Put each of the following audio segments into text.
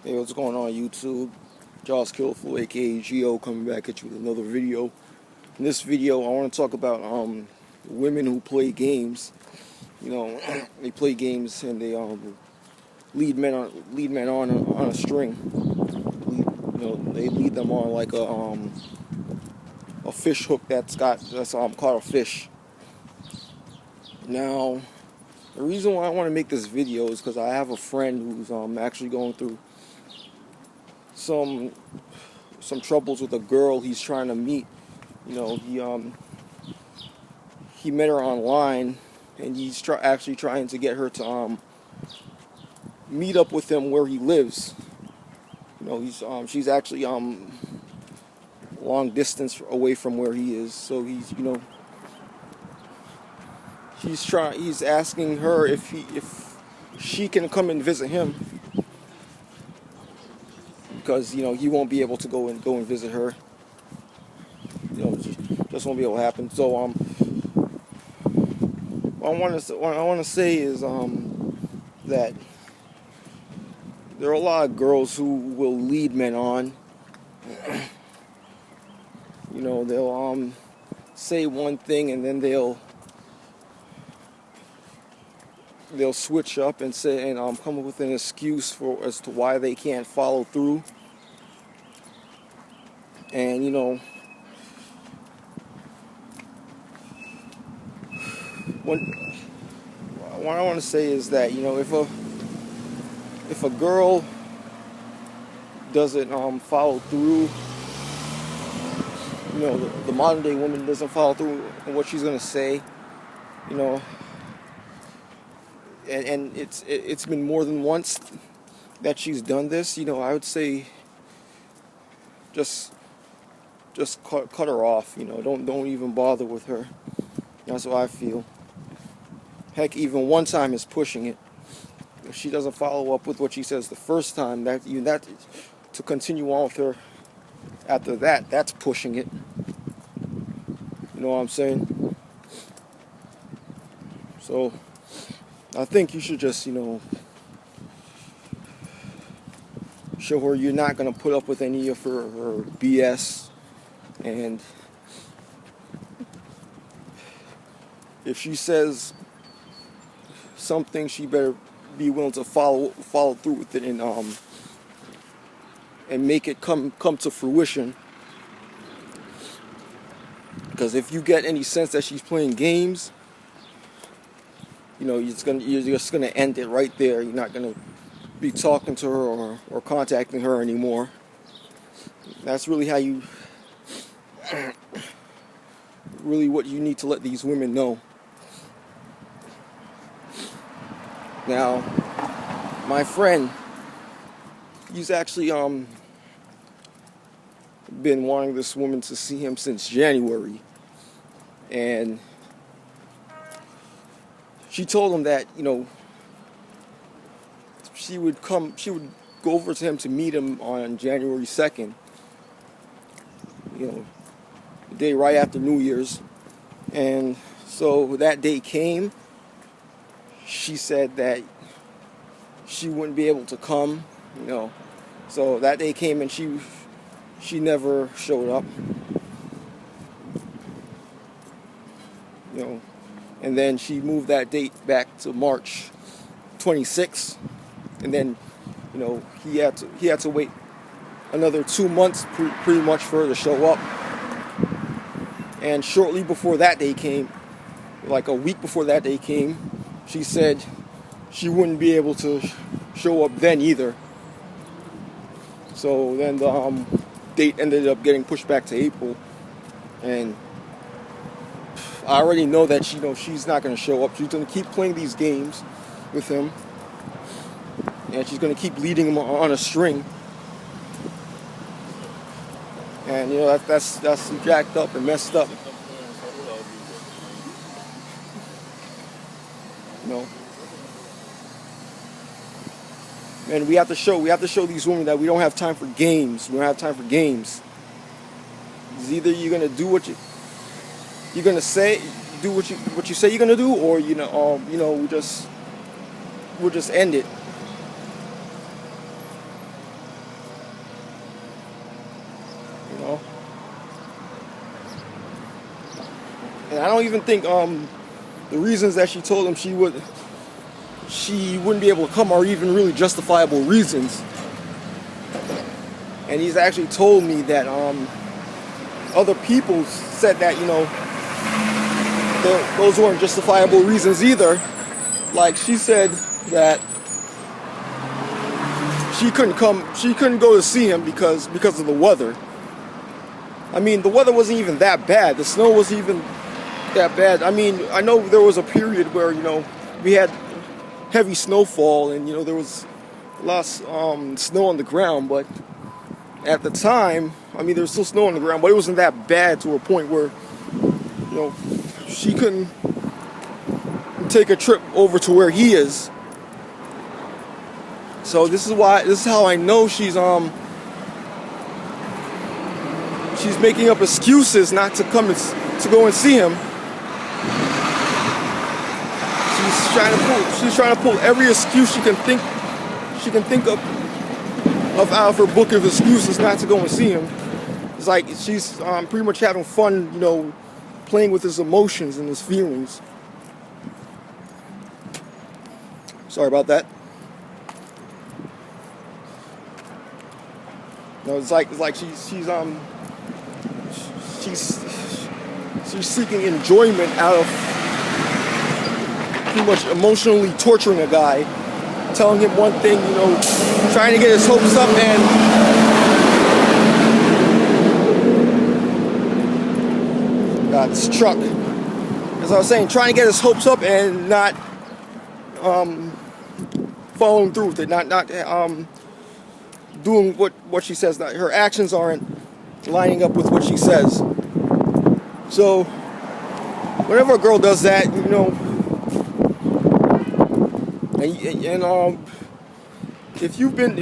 Hey, what's going on YouTube? Jaws Killful, aka Geo, coming back at you with another video. In this video, I want to talk about women who play games. You know, they play games and they lead men on a string. They lead them on like a fish hook that's caught a fish. Now, the reason why I want to make this video is because I have a friend who's actually going through some troubles with a girl he's trying to meet. You know, he met her online, and he's actually trying to get her to meet up with him where he lives. You know, she's actually long distance away from where he is, so he's asking her if she can come and visit him, because he won't be able to go and visit her. Just won't be able to happen. So what I want to say is that there are a lot of girls who will lead men on. They'll say one thing and then they'll switch up and say and come up with an excuse as to why they can't follow through. And what I want to say is that if a girl doesn't follow through, the modern day woman doesn't follow through on what she's gonna say, and it's been more than once that she's done this. I would say just cut her off. Don't even bother with her. That's what I feel. Heck, even one time is pushing it. If she doesn't follow up with what she says the first time, that to continue on with her after that, that's pushing it. You know what I'm saying? So I think you should just show her you're not gonna put up with any of her BS, and if she says something, she better be willing to follow through with it and make it come to fruition. Because if you get any sense that she's playing games, you're just gonna end it right there. You're not gonna be talking to her or contacting her anymore. That's really how you really what you need to let these women know. Now, my friend, he's actually been wanting this woman to see him since January, and she told him that she would go over to him to meet him on January 2nd, the day right after New Year's. And so that day came. She said that she wouldn't be able to come, so that day came and she never showed up, and then she moved that date back to March 26th, and then he had to wait another 2 months pretty much for her to show up. And shortly before that day came, like a week before that day came, she said she wouldn't be able to show up then either. So then the date ended up getting pushed back to April, and I already know that she's not going to show up. She's going to keep playing these games with him, and she's going to keep leading him on a string. And that's jacked up and messed up. And we have to show these women that we don't have time for games. We don't have time for games. It's either you're gonna do what you're gonna say, do what you say you're gonna do, or we'll just end it. And I don't even think the reasons that she told him she wouldn't be able to come are even really justifiable reasons. And he's actually told me that other people said that, you know, those weren't justifiable reasons either. Like, she said that she couldn't go to see him because of the weather. I mean, the weather wasn't even that bad. The snow wasn't even that bad. I mean, I know there was a period where, you know, we had heavy snowfall and, you know, there was a lot of snow on the ground, but at the time, I mean, there was still snow on the ground, but it wasn't that bad to a point where, you know, she couldn't take a trip over to where he is. So this is how I know she's making up excuses not to come to go and see him. She's trying to pull every excuse she can think of out of her book of excuses not to go and see him. It's like she's pretty much having fun, you know, playing with his emotions and his feelings. Sorry about that. No, it's like she's seeking enjoyment out of pretty much emotionally torturing a guy, telling him one thing, you know, trying to get his hopes up and God, this truck. As I was saying, trying to get his hopes up and not following through with it, not doing what she says. Her actions aren't lining up with what she says. So whenever a girl does that, you know, and if you've been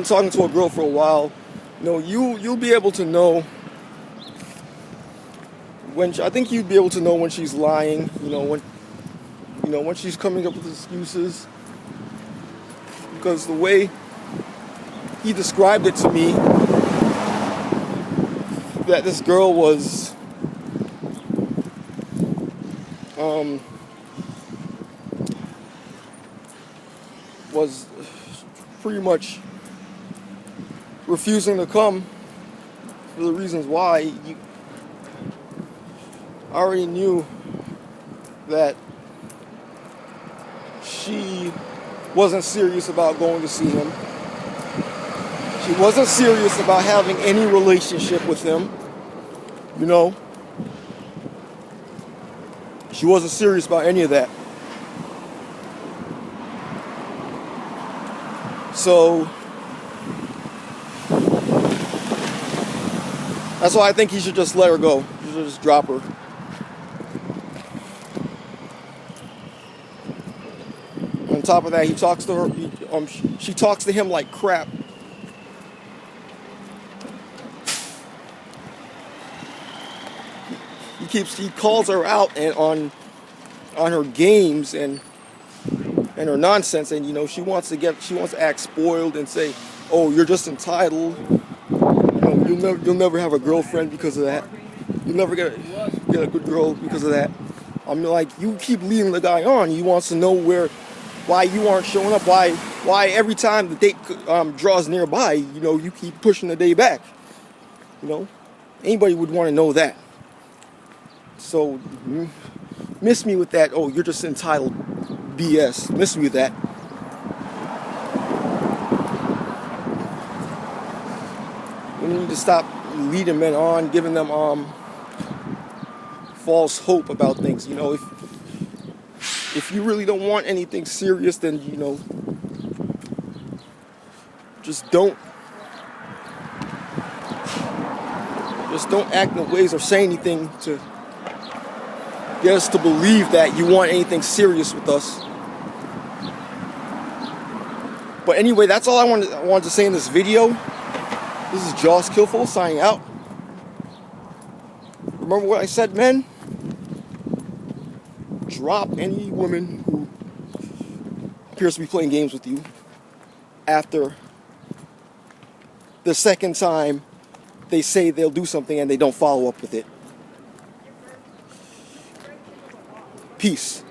talking to a girl for a while, you know, you'll be able to know I think you'd be able to know when she's lying, when she's coming up with excuses. Because the way he described it to me, that this girl was pretty much refusing to come for the reasons why, I already knew that she wasn't serious about going to see him. She wasn't serious about having any relationship with him. You know? She wasn't serious about any of that. So that's why I think he should just let her go. He should just drop her. On top of that, he talks to her. She talks to him like crap. He calls her out and on her games and her nonsense, and you know she wants to act spoiled and say, "Oh, you're just entitled. You know, you'll never have a girlfriend because of that. You'll never get a good girl because of that." I'm like, you keep leading the guy on. He wants to know why you aren't showing up. Why every time the date draws nearby, you know, you keep pushing the day back. You know, anybody would want to know that. So miss me with that. Oh, you're just entitled BS. Miss me with that. We need to stop leading men on, giving them false hope about things. You know, if you really don't want anything serious, then, you know, just don't act in ways or say anything to get us to believe that you want anything serious with us. But anyway, that's all I wanted to say in this video. This is Joss Killful signing out. Remember what I said, men? Drop any woman who appears to be playing games with you after the second time they say they'll do something and they don't follow up with it. Peace.